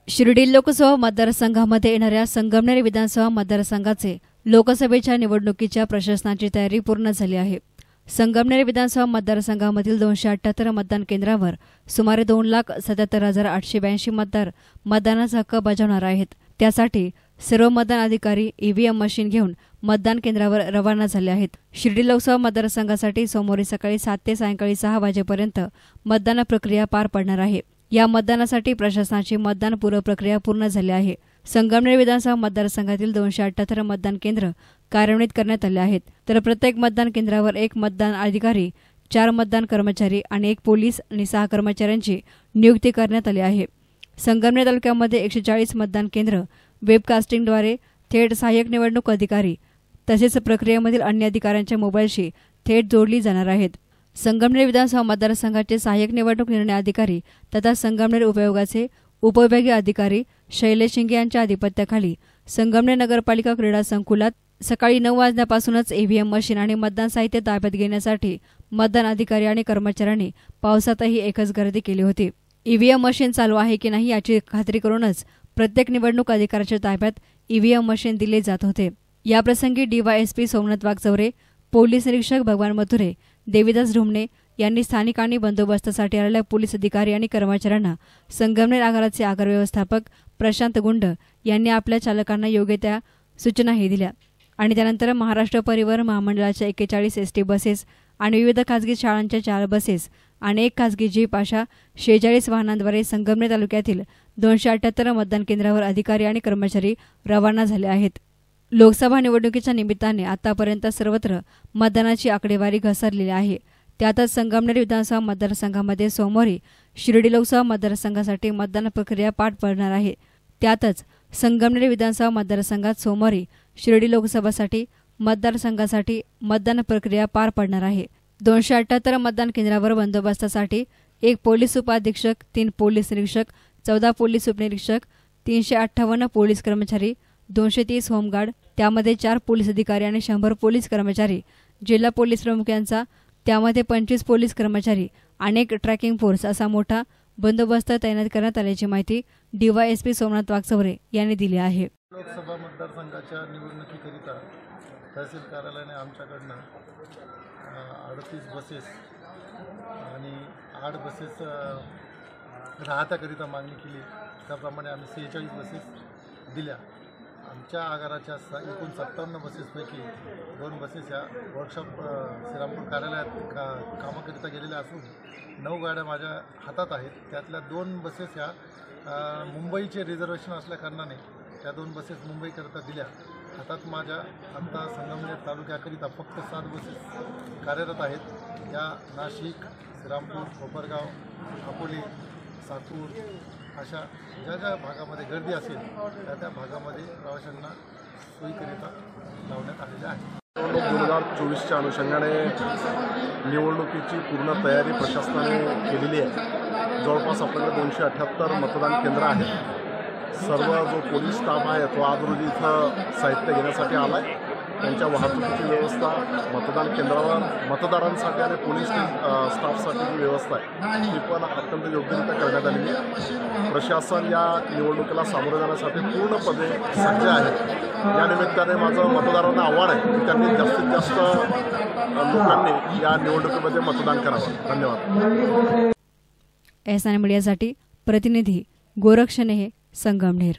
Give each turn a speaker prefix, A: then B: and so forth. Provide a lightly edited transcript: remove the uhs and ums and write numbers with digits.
A: शिर्डी लोकसभा मतदारसंघामध्ये येणाऱ्या संगमनेर विधानसभा मतदारसंघाचे लोकसभेच्या निवडणुकीच्या प्रशासनाची तयारी पूर्ण झाली आहे। संगमनेर विधानसभा मतदारसंघामधील 278 मतदान केंद्रावर सुमारे 2,77,882 मतदार मतदानाचा हक्क बजावणार आहेत। त्यासाठी सर्व मतदान अधिकारी ईव्हीएम मशीन घेऊन मतदान केंद्रावर रवाना झाले आहेत। शिर्डी लोकसभा मतदारसंघासाठी सोमवारी सकाळी 7 ते सायंकाळी 6 वाजेपर्यंत मतदान प्रक्रिया पार पडणार आहे। या मतदानासाठी प्रशासनाची मतदान पूर्व प्रक्रिया पूर्ण झाली आहे। संगमनेर विधानसभा मतदारसंघातील 278 मतदान केंद्र कार्यान्वित करण्यात आले आहेत, तर प्रत्येक मतदान केंद्रावर 1 मतदान अधिकारी, 4 मतदान कर्मचारी आणि 1 पोलीस आणि 6 कर्मचाऱ्यांची नियुक्ती करण्यात आली आहे। संगमनेर तालुक्यामध्ये 140 मतदान केंद्र वेबकास्टिंगद्वारे थेट सहाय्यक निवडणूक अधिकारी तसेच प्रक्रियेमधील अन्य अधिकाऱ्यांच्या मोबाईलशी थेट जोडली जाणार आहेत। संगमनेर विधानसभा मतदारसंघाचे सहाय्यक निवडणूक निर्णय अधिकारी तथा संगमनेर उपविभागाचे उपविभागीय अधिकारी शैलेश शिंगे यांच्या अधिपत्याखाली संगमनेर नगरपालिका क्रीडा संकुलात सकाळी 9 वाजल्यापासूनच ईव्हीएम मशीन आणि मतदान साहित्य ताब्यात घेण्यासाठी मतदान अधिकारी आणि कर्मचाऱ्यांनी पावसातही एकच गर्दी केली होती। ईव्हीएम मशीन चालू आहे की नाही याची खात्री करूनच प्रत्येक निवडणूक अधिकाऱ्याच्या ताब्यात ईव्हीएम मशीन दिले जात होते। याप्रसंगी डीवायएसपी सोमनाथ वाघचौरे, पोलीस निरीक्षक भगवान मथुरे, देवीदास ढुमणे यांनी स्थानिक आणि बंदोबस्तासाठी आलेल्या पोलीस अधिकारी आणि कर्मचाऱ्यांना संगमनेर आगाराचे आगार व्यवस्थापक प्रशांत गुंड यांनी आपल्या चालकांना योग्य त्या सूचनाही दिल्या आणि त्यानंतर महाराष्ट्र परिवहन महामंडळाच्या 41 एसटी बसेस आणि विविध खासगी शाळांच्या 4 बसेस आणि 1 खासगी जीप अशा 46 वाहनांद्वारे संगमनेर तालुक्यातील 278 मतदान केंद्रावर अधिकारी आणि कर्मचारी रवाना झाले आहेत। लोकसभा निवडणुकीच्या निमित्ताने आतापर्यंत सर्वत्र मतदानाची आकडेवारी घसरलेली आहे। त्यातच संगमनेर विधानसभा मतदारसंघामध्ये सोमवारी शिर्डी लोकसभा मतदारसंघासाठी मतदान प्रक्रिया पार पडणार आहे। त्यातच संगमनेर विधानसभा मतदारसंघात सोमवारी शिर्डी लोकसभासाठी मतदारसंघासाठी मतदान प्रक्रिया पार पडणार आहे। 278 मतदान केंद्रावर बंदोबस्तासाठी 1 पोलीस उपाधीक्षक, 3 पोलीस निरीक्षक, 14 पोलीस उपनिरीक्षक, 358 पोलीस कर्मचारी, 230 होमगार्ड, त्यामध्ये 4 पोलीस अधिकारी आणि 100 पोलीस कर्मचारी, जिल्हा पोलीस प्रमुख यांचा त्यामध्ये 25 पोलीस कर्मचारी आणि 1 ट्रॅकिंग फोर्स असा मोठा बंदोबस्त तैनात करण्यात आल्याची माहिती डीवायएसपी सोमनाथ वाघचौरे यांनी दिली आहे।
B: लोकसभा मतदारसंघाच्या निवडणुकीकरिता तहसील कार्यालयाने आमच्याकडनं 38 बसेस आणि 8 बसेस राहत्याकरिता मागणी केली। त्याप्रमाणे आम्ही 46 बसेस दिल्या। आमच्या आगाराच्या एकूण 57 बसेसपैकी 2 बसेस या वर्कशॉप श्रीरामपूर कार्यालयात कामाकरिता गेलेल्या असून 9 गाड्या माझ्या हातात आहेत। त्यातल्या 2 बसेस ह्या मुंबईचे रिझर्वेशन असल्याकारणाने त्या 2 बसेस मुंबईकरिता दिल्या। हातात माझ्या आता संगमनेर तालुक्याकरिता फक्त 7 बसेस कार्यरत आहेत। या नाशिक, श्रीरामपूर, कोपरगाव, अकोले, सातूर अशा ज्या भागामध्ये गर्दी असेल त्या भागामध्ये प्रवाशांना सोयीकरिता लावण्यात आलेल्या आहे।
C: 2024च्या अनुषंगाने निवडणुकीची पूर्ण तयारी प्रशासनाने केलेली आहे। जवळपास आपल्याकडे 278 मतदान केंद्र आहेत। सर्व जो पोलीस स्टाफ आहे तो आज रोजी इथं साहित्य घेण्यासाठी आला आहे। त्यांच्या वाहतुकीची व्यवस्था, मतदान केंद्रावर मतदारांसाठी आणि पोलीस स्टाफसाठी जी व्यवस्था आहे ती पण अत्यंत योग्यरित्या करण्यात आलेली आहे। प्रशासन या निवडणुकीला सामोरे जाण्यासाठी पूर्णपणे सज्ज आहे। या निमित्ताने माझं मतदारांना आव्हान आहे की त्यांनी जास्तीत जास्त लोकांनी या निवडणुकीमध्ये मतदान करावं। धन्यवाद।
A: एसएन मीडियासाठी प्रतिनिधी गोरक्षणे, संगमनेर।